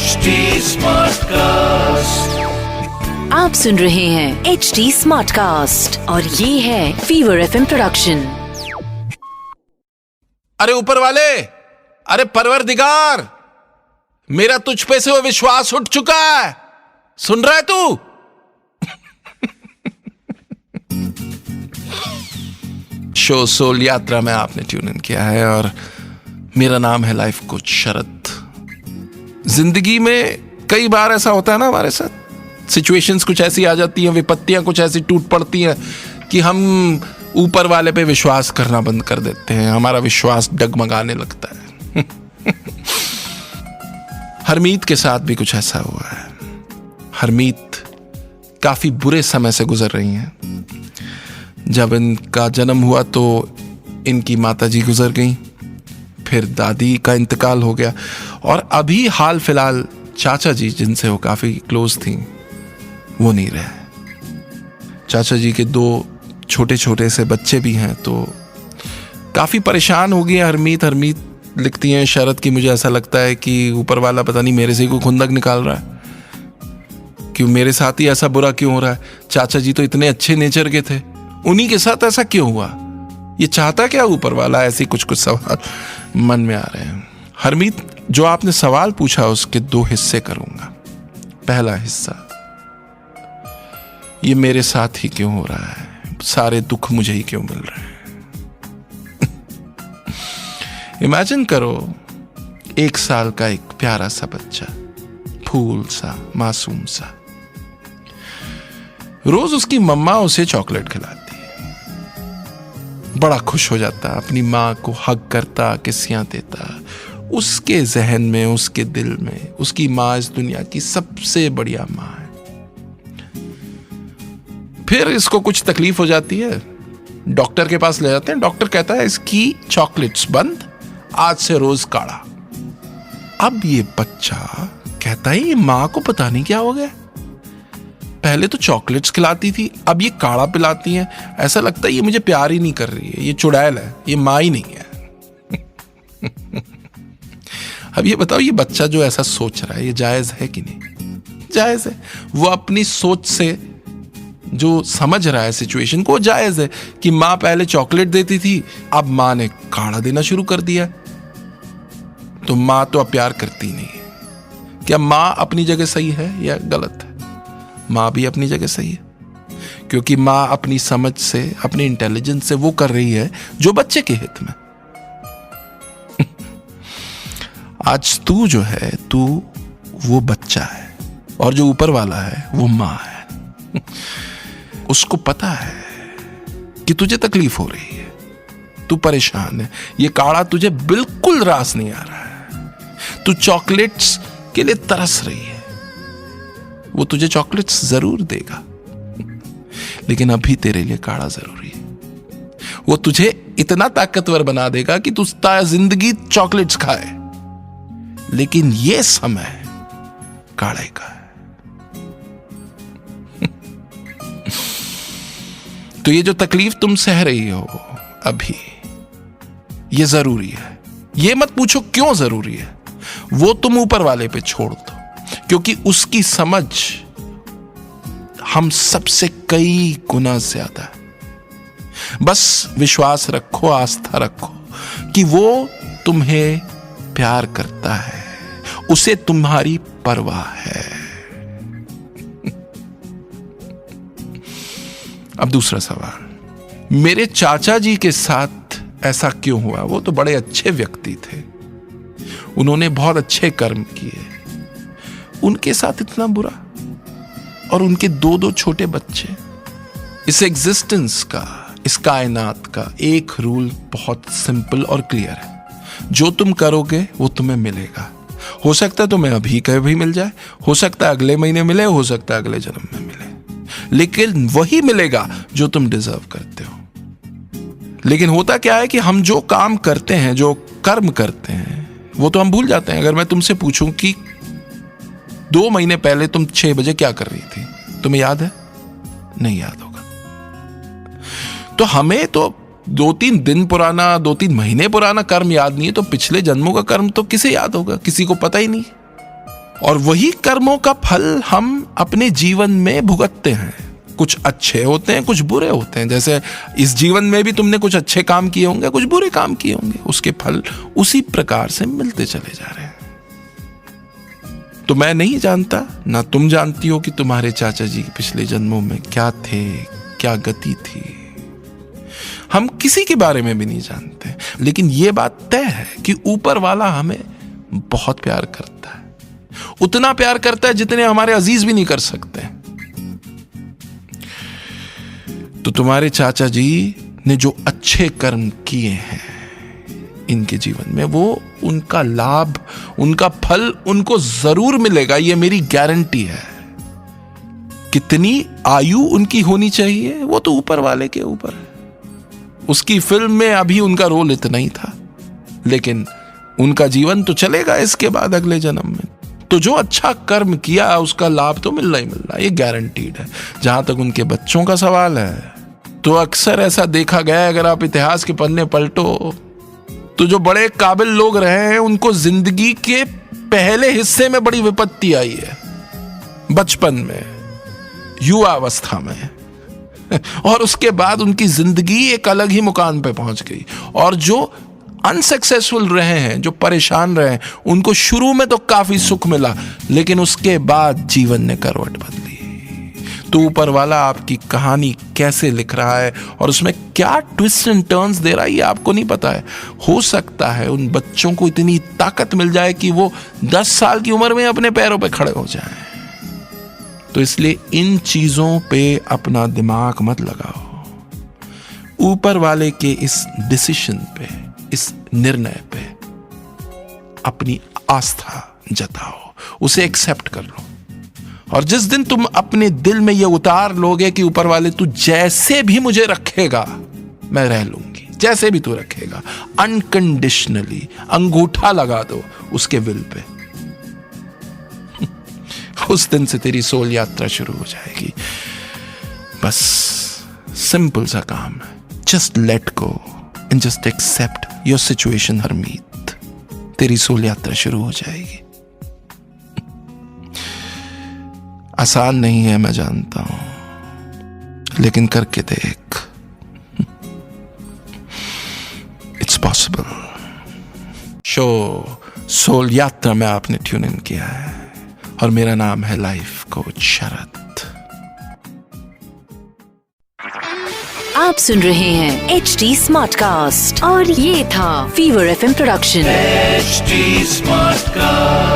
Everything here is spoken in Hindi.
HD Smartcast. आप सुन रहे हैं HD Smartcast और ये है फीवर FM प्रोडक्शन। अरे ऊपर वाले, अरे परवरदिगार, मेरा तुझ पे से वो विश्वास उठ चुका है। सुन रहा है तू? शो सोल यात्रा में आपने ट्यून इन किया है और मेरा नाम है लाइफ कोच शरद। जिंदगी में कई बार ऐसा होता है ना, हमारे साथ सिचुएशंस कुछ ऐसी आ जाती हैं, विपत्तियां कुछ ऐसी टूट पड़ती हैं कि हम ऊपर वाले पे विश्वास करना बंद कर देते हैं, हमारा विश्वास डगमगाने लगता है। हरमीत के साथ भी कुछ ऐसा हुआ है। हरमीत काफी बुरे समय से गुजर रही हैं। जब इनका जन्म हुआ तो इनकी माताजी गुजर गईं, फिर दादी का इंतकाल हो गया और अभी हाल फिलहाल चाचा जी, जिनसे वो काफी क्लोज थी, वो नहीं रहे। चाचा जी के 2 छोटे छोटे से बच्चे भी हैं, तो काफी परेशान हो गई हरमीत। हरमीत लिखती हैं शरद की, मुझे ऐसा लगता है कि ऊपर वाला पता नहीं मेरे से कोई खुंदक निकाल रहा है, क्यों मेरे साथ ही ऐसा बुरा क्यों हो रहा है। चाचा जी तो इतने अच्छे नेचर के थे, उन्हीं के साथ ऐसा क्यों हुआ, ये चाहता क्या ऊपर वाला। ऐसे कुछ सवाल मन में आ रहे हैं। हरमीत, जो आपने सवाल पूछा उसके 2 हिस्से करूंगा। पहला हिस्सा, ये मेरे साथ ही क्यों हो रहा है, सारे दुख मुझे ही क्यों मिल रहे हैं। इमेजिन करो, 1 साल का एक प्यारा सा बच्चा, फूल सा, मासूम सा। रोज उसकी मम्मा उसे चॉकलेट खिलाती है, बड़ा खुश हो जाता, अपनी माँ को हग करता, किस्सियां देता। उसके जहन में, उसके दिल में उसकी माँ इस दुनिया की सबसे बढ़िया माँ है। फिर इसको कुछ तकलीफ हो जाती है, डॉक्टर के पास ले जाते हैं। डॉक्टर कहता है इसकी चॉकलेट्स बंद, आज से रोज काढ़ा। अब ये बच्चा कहता है ये माँ को पता नहीं क्या हो गया, पहले तो चॉकलेट्स खिलाती थी, अब ये काढ़ा पिलाती हैं। ऐसा लगता है ये मुझे प्यार ही नहीं कर रही है, ये चुड़ैल है, ये माँ ही नहीं है। अब ये बताओ, ये बच्चा जो ऐसा सोच रहा है, ये जायज है कि नहीं? जायज है। वो अपनी सोच से जो समझ रहा है सिचुएशन को, जायज है कि माँ पहले चॉकलेट देती थी, अब माँ ने काढ़ा देना शुरू कर दिया, तो माँ तो अब प्यार करती नहीं है। क्या माँ अपनी जगह सही है या गलत है? माँ भी अपनी जगह सही है, क्योंकि माँ अपनी समझ से, अपनी इंटेलिजेंस से वो कर रही है जो बच्चे के हित में। आज तू जो है, तू वो बच्चा है और जो ऊपर वाला है वो माँ है। उसको पता है कि तुझे तकलीफ हो रही है, तू परेशान है, ये काढ़ा तुझे बिल्कुल रास नहीं आ रहा है, तू चॉकलेट्स के लिए तरस रही है। वो तुझे चॉकलेट्स जरूर देगा, लेकिन अभी तेरे लिए काढ़ा जरूरी है। वो तुझे इतना ताकतवर बना देगा कि तू जिंदगी चॉकलेट्स खाए, लेकिन ये समय काढ़े का है। तो ये जो तकलीफ तुम सह रही हो अभी, ये जरूरी है। ये मत पूछो क्यों जरूरी है, वो तुम ऊपर वाले पे छोड़ दो, क्योंकि उसकी समझ हम सबसे कई गुना ज्यादा है। बस विश्वास रखो, आस्था रखो कि वो तुम्हें प्यार करता है, उसे तुम्हारी परवाह है। अब दूसरा सवाल, मेरे चाचा जी के साथ ऐसा क्यों हुआ? वो तो बड़े अच्छे व्यक्ति थे, उन्होंने बहुत अच्छे कर्म किए, उनके साथ इतना बुरा, और उनके 2 छोटे बच्चे। इस एग्जिस्टेंस का, इस कायनात का एक रूल बहुत सिंपल और क्लियर है, जो तुम करोगे वो तुम्हें मिलेगा। हो सकता है तुम्हें अभी कभी मिल जाए, हो सकता है अगले महीने मिले, हो सकता है अगले जन्म में मिले, लेकिन वही मिलेगा जो तुम डिजर्व करते हो। लेकिन होता क्या है कि हम जो काम करते हैं, जो कर्म करते हैं, वो तो हम भूल जाते हैं। अगर मैं तुमसे पूछूं कि 2 महीने पहले तुम 6 बजे क्या कर रही थी, तुम्हें याद है? नहीं याद होगा। तो हमें तो 2-3 दिन पुराना, 2-3 महीने पुराना कर्म याद नहीं है, तो पिछले जन्मों का कर्म तो किसे याद होगा? किसी को पता ही नहीं। और वही कर्मों का फल हम अपने जीवन में भुगतते हैं। कुछ अच्छे होते हैं, कुछ बुरे होते हैं। जैसे इस जीवन में भी तुमने कुछ अच्छे काम किए होंगे, कुछ बुरे काम किए होंगे, उसके फल उसी प्रकार से मिलते चले जा रहे हैं। तो मैं नहीं जानता, ना तुम जानती हो कि तुम्हारे चाचा जी के पिछले जन्मों में क्या थे, क्या गति थी। हम किसी के बारे में भी नहीं जानते, लेकिन यह बात तय है कि ऊपर वाला हमें बहुत प्यार करता है, उतना प्यार करता है जितने हमारे अजीज भी नहीं कर सकते। तो तुम्हारे चाचा जी ने जो अच्छे कर्म किए हैं इनके जीवन में, वो उनका लाभ, उनका फल उनको जरूर मिलेगा, ये मेरी गारंटी है। कितनी आयु उनकी होनी चाहिए वो तो ऊपर वाले के ऊपर है। उसकी फिल्म में अभी उनका रोल इतना ही था, लेकिन उनका जीवन तो चलेगा इसके बाद अगले जन्म में। तो जो अच्छा कर्म किया उसका लाभ तो मिलना ही मिलना, ये गारंटीड है। जहां तक उनके बच्चों का सवाल है, तो अक्सर ऐसा देखा गया है, अगर आप इतिहास के पन्ने पलटो तो जो बड़े काबिल लोग रहे हैं उनको जिंदगी के पहले हिस्से में बड़ी विपत्ति आई है, बचपन में, युवावस्था में, और उसके बाद उनकी जिंदगी एक अलग ही मुकाम पे पहुंच गई। और जो अनसक्सेसफुल रहे हैं, जो परेशान रहे हैं, उनको शुरू में तो काफी सुख मिला, लेकिन उसके बाद जीवन ने करवट बदली। तो ऊपर वाला आपकी कहानी कैसे लिख रहा है और उसमें क्या ट्विस्ट एंड टर्न्स दे रहा है, ये आपको नहीं पता है। हो सकता है उन बच्चों को इतनी ताकत मिल जाए कि वो 10 साल की उम्र में अपने पैरों पे खड़े हो जाएं। तो इसलिए इन चीजों पे अपना दिमाग मत लगाओ। ऊपर वाले के इस डिसीजन पे, इस निर्णय पे अपनी आस्था जताओ, उसे एक्सेप्ट कर लो। और जिस दिन तुम अपने दिल में ये उतार लोगे कि ऊपर वाले तू जैसे भी मुझे रखेगा मैं रह लूंगी, जैसे भी तू रखेगा, अनकंडीशनली, अंगूठा लगा दो उसके विल पे, उस दिन से तेरी सोल यात्रा शुरू हो जाएगी। बस सिंपल सा काम है, just let go and just accept your situation Harmeet, तेरी सोल यात्रा शुरू हो जाएगी। आसान नहीं है मैं जानता हूं, लेकिन करके देख, इट्स पॉसिबल। शो सोल यात्रा में आपने ट्यून इन किया है और मेरा नाम है लाइफ कोच शरद। आप सुन रहे हैं HD स्मार्ट कास्ट और ये था fever FM production. HD smart cast.